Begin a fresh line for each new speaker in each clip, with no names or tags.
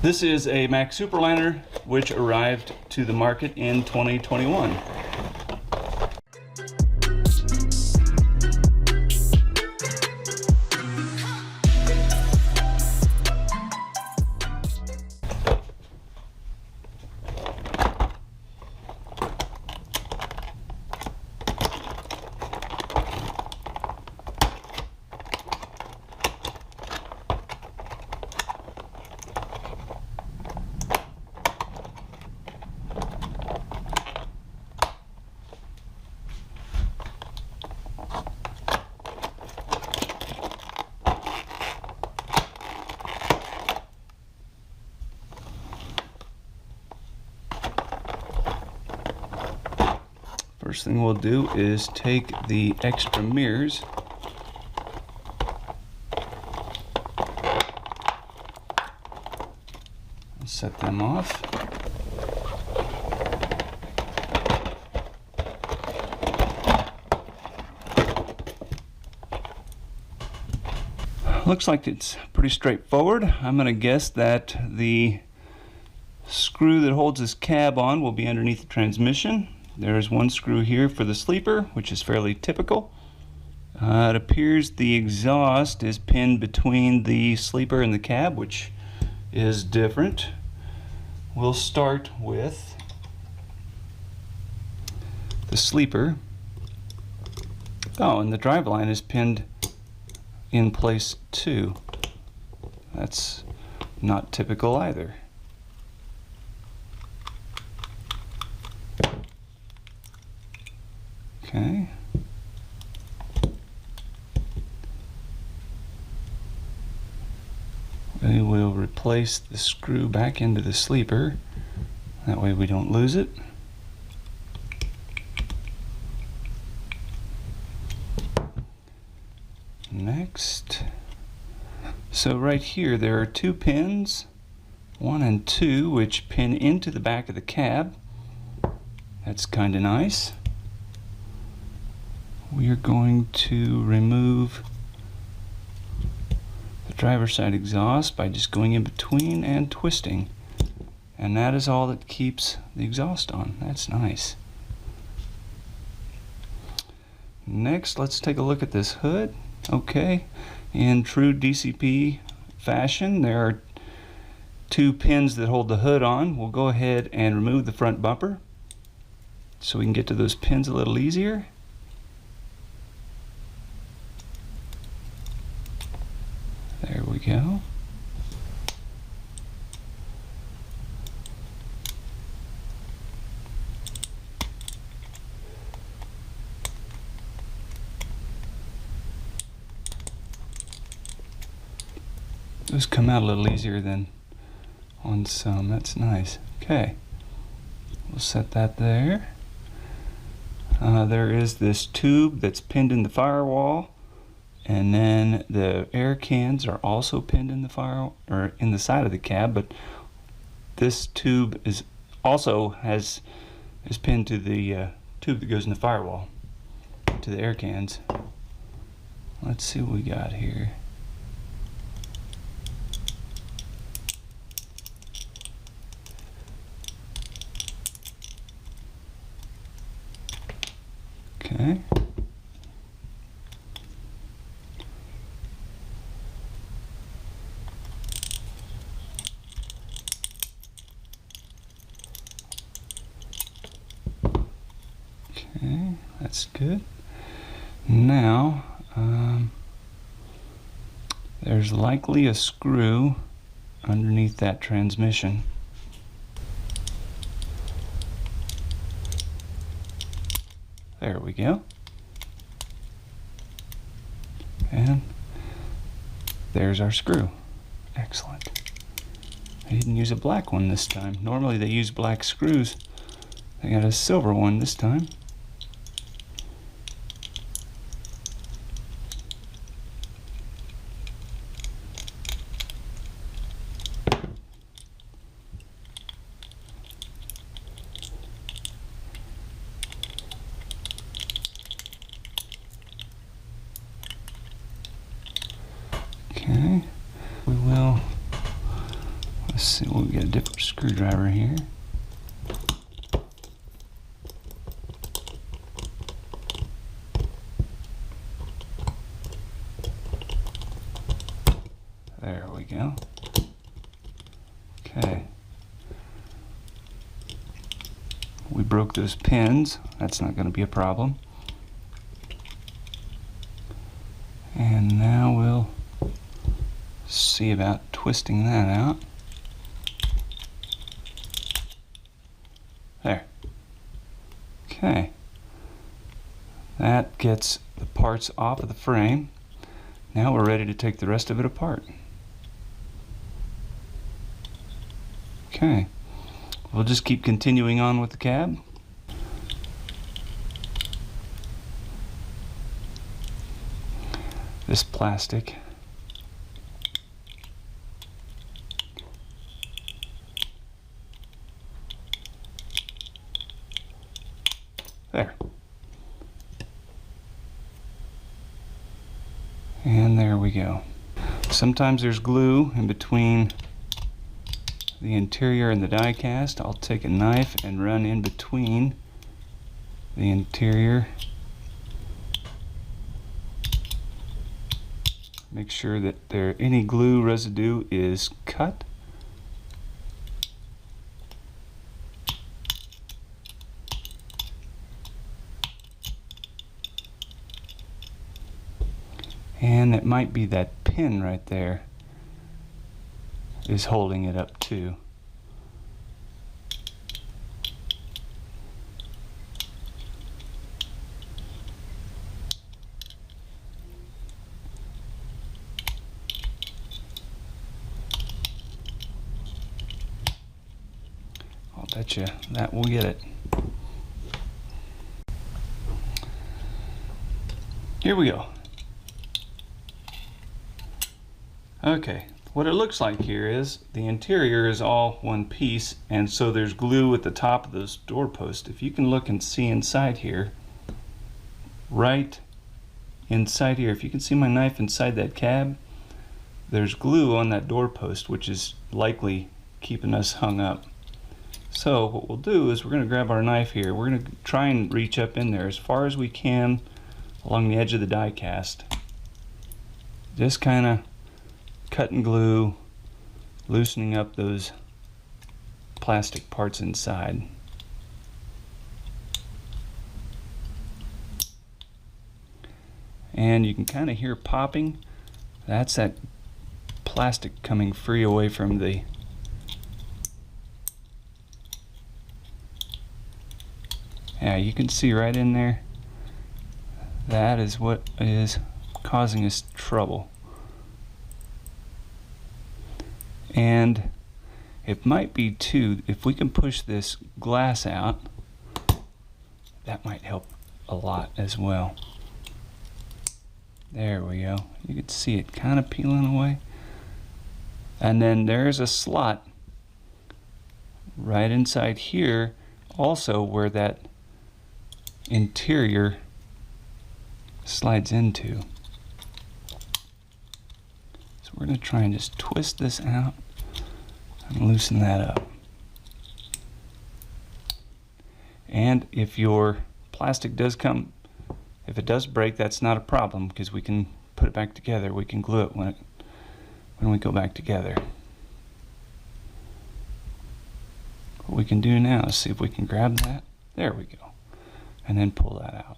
This is a Mack Superliner which arrived to the market in 2021. First thing we'll do is take the extra mirrors and set them off. Looks like it's pretty straightforward. I'm going to guess that the screw that holds this cab on will be underneath the transmission. There's one screw here for the sleeper, which is fairly typical. It appears the exhaust is pinned between the sleeper and the cab, which is different. We'll start with the sleeper. Oh, and the driveline is pinned in place too. That's not typical either. Okay. We will replace the screw back into the sleeper. That way we don't lose it. Next. So right here there are two pins, 1 and 2, which pin into the back of the cab. That's kind of nice. We are going to remove the driver's side exhaust by just going in between and twisting. And that is all that keeps the exhaust on. That's nice. Next, let's take a look at this hood. Okay, in true DCP fashion, there are two pins that hold the hood on. We'll go ahead and remove the front bumper so we can get to those pins a little easier. There we go. Those come out a little easier than on some. That's nice. Okay, we'll set that there. There is this tube that's pinned in the firewall. And then the air cans are also pinned in the fire or in the side of the cab, but this tube is also is pinned to the tube that goes in the firewall, to the air cans. Let's see what we got here. Okay. Okay, that's good. Now, there's likely a screw underneath that transmission. There we go. And there's our screw. Excellent. I didn't use a black one this time. Normally they use black screws. I got a silver one this time. Okay, we will Let's see, we'll get a different screwdriver here. There we go. Okay. We broke those pins. That's not going to be a problem. And now we'll see about twisting that out. There. Okay. That gets the parts off of the frame. Now we're ready to take the rest of it apart. Okay. We'll just keep continuing on with the cab. This plastic there. And there we go. Sometimes there's glue in between the interior and the die cast. I'll take a knife and run in between the interior. Make sure that any glue residue is cut. And it might be that pin right there is holding it up too. I'll bet you that will get it. Here we go. Okay, what it looks like here is the interior is all one piece, and so there's glue at the top of those doorposts. If you can look and see inside here, right inside here, if you can see my knife inside that cab, there's glue on that doorpost, which is likely keeping us hung up. So what we'll do is we're going to grab our knife here. We're going to try and reach up in there as far as we can along the edge of the die cast. Just kind of cutting glue, loosening up those plastic parts inside. And you can kind of hear popping. That's that plastic coming free away from the you can see right in there. That is what is causing us trouble. And it might be too, if we can push this glass out, that might help a lot as well. There we go. You can see it kind of peeling away. And then there's a slot right inside here also where that interior slides into. So we're going to try and just twist this out and loosen that up. And if your plastic does come, if it does break, that's not a problem because we can put it back together. We can glue it when we go back together. What we can do now is see if we can grab that. There we go. And then pull that out.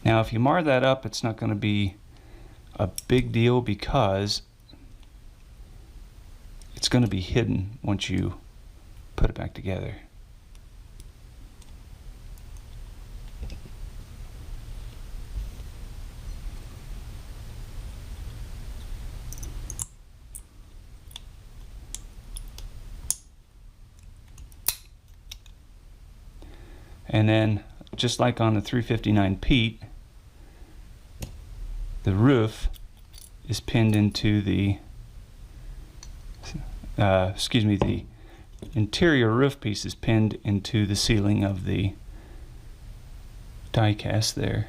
Now if you mar that up, it's not going to be a big deal because it's going to be hidden once you put it back together. And then, just like on the 359 Pete, the roof is pinned into the, the interior roof piece is pinned into the ceiling of the die cast there.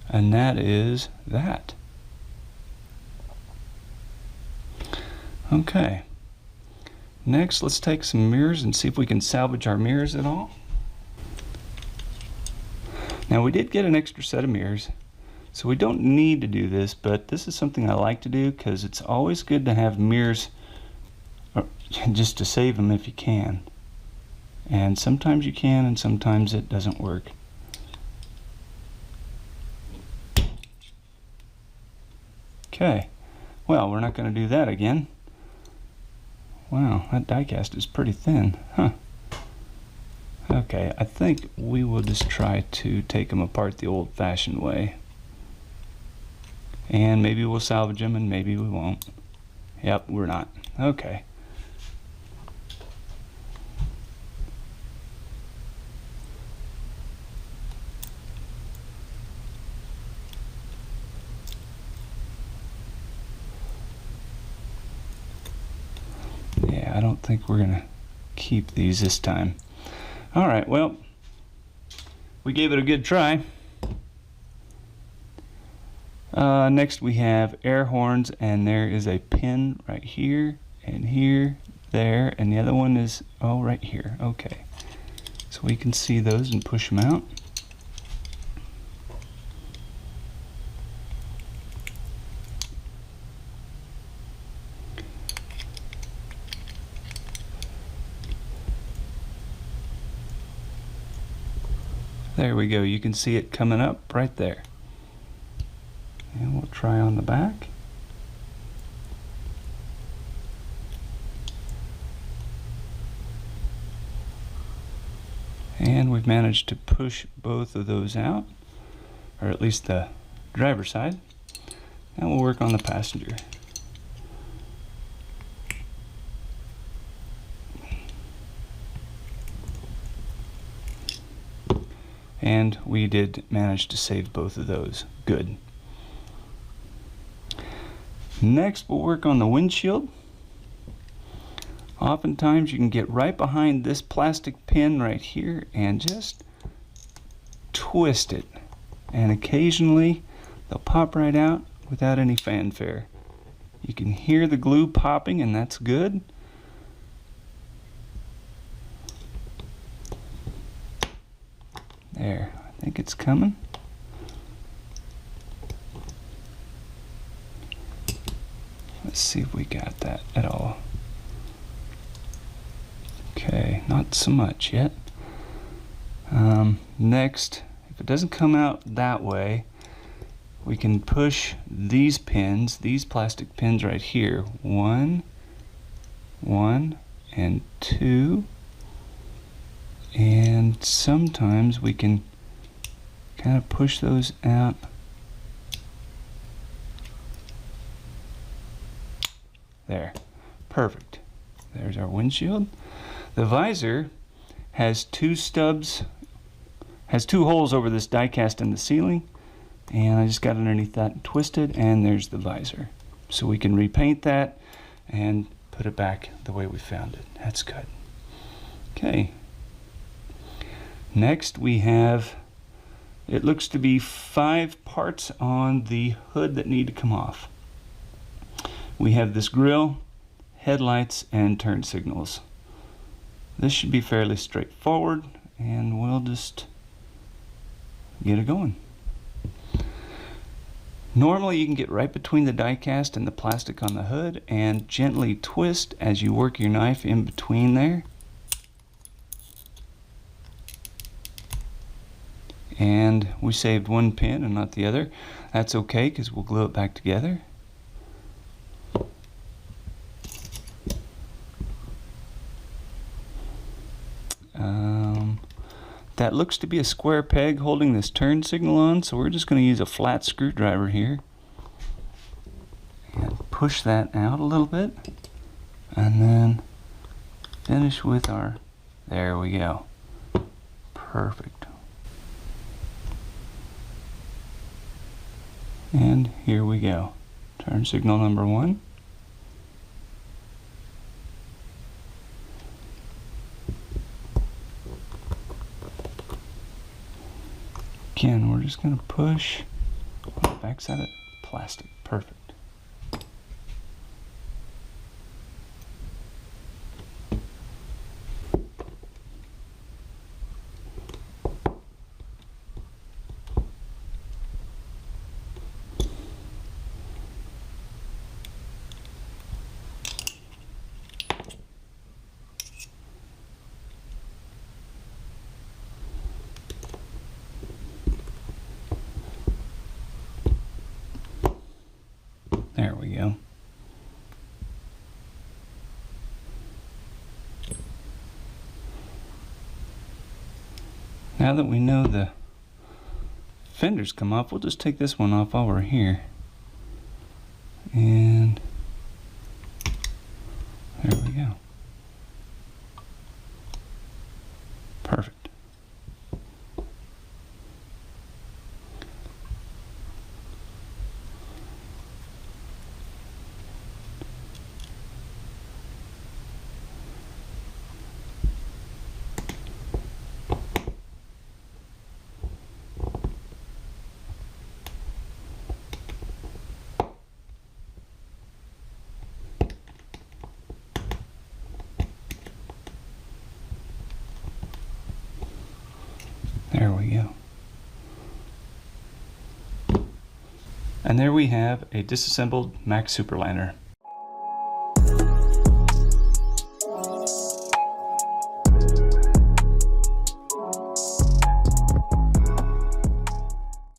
And that is that. Okay. Next, let's take some mirrors and see if we can salvage our mirrors at all. Now, we did get an extra set of mirrors, so we don't need to do this, but this is something I like to do because it's always good to have mirrors just to save them if you can. And sometimes you can, and sometimes it doesn't work. Okay, well, we're not going to do that again. Wow, that diecast is pretty thin, huh? Okay, I think we will just try to take them apart the old-fashioned way. And maybe we'll salvage them and maybe we won't. Yep, we're not. Okay. Yeah, I don't think we're gonna keep these this time. Alright, well, we gave it a good try. Next we have air horns, and there is a pin right here, and here, there, and the other one is, oh, right here. Okay, so we can see those and push them out. There we go, you can see it coming up right there. And we'll try on the back. And we've managed to push both of those out, or at least the driver's side. Now we'll work on the passenger. And we did manage to save both of those. Good. Next, we'll work on the windshield. Oftentimes you can get right behind this plastic pin right here and just twist it. And occasionally they'll pop right out without any fanfare. You can hear the glue popping, and that's good. There, I think it's coming. Let's see if we got that at all. Okay, not so much yet. Next, if it doesn't come out that way, we can push these pins, these plastic pins right here. One, and two. And sometimes we can kind of push those out. There, perfect. There's our windshield. The visor has two stubs, has two holes over this die cast in the ceiling, and I just got underneath that and twisted, and there's the visor. So we can repaint that and put it back the way we found it. That's good. Okay. Next we have, it looks to be 5 parts on the hood that need to come off. We have this grille, headlights, and turn signals. This should be fairly straightforward, and we'll just get it going. Normally you can get right between the die cast and the plastic on the hood and gently twist as you work your knife in between there. And we saved one pin and not the other. That's okay because we'll glue it back together. That looks to be a square peg holding this turn signal on, so we're just going to use a flat screwdriver here and push that out a little bit, and then finish with our, there we go, perfect. And here we go, turn signal number 1. Again, we're just going to push on the backside of plastic. Perfect. There we go. Now that we know the fenders come off, we'll just take this one off while we're here. And there we go. Perfect. There we go. And there we have a disassembled Mack Superliner.